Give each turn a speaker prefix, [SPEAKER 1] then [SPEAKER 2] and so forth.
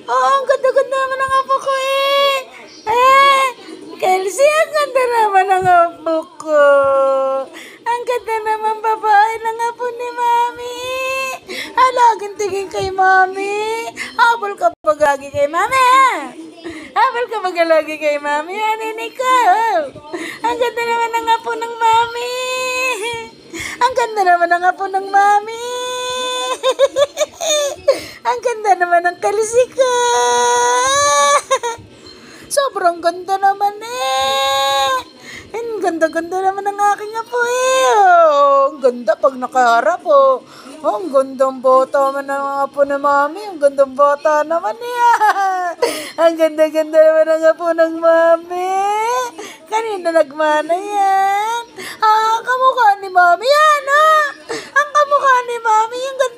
[SPEAKER 1] Oo, ang ganda-ganda naman ang apo ko eh. Kelsey, ang ganda naman ang apo ko. Ang ganda naman babae ng apo ni Mami. Laging tingin kay Mami. Habol ka pag lagi kay Mami Habol ka pag lagi kay Mami. Nini ko. Ang ganda naman ang apo ng Mami. Ang ganda naman ang apo ng Mami. Ang ganda naman ng kalisi ko. Sobrang ganda naman eh. Ang ganda-ganda naman ng aking apo eh. Ang ganda pag nakaharap oh. Ang gandang bata naman ng apo ni Mami. Ang gandang bata naman eh. Ang ganda-ganda naman ng apo ng Mami. Kanina nagmana yan. Kamukha ni Mami yan ah. Ang kamukha ni Mami. Ang ganda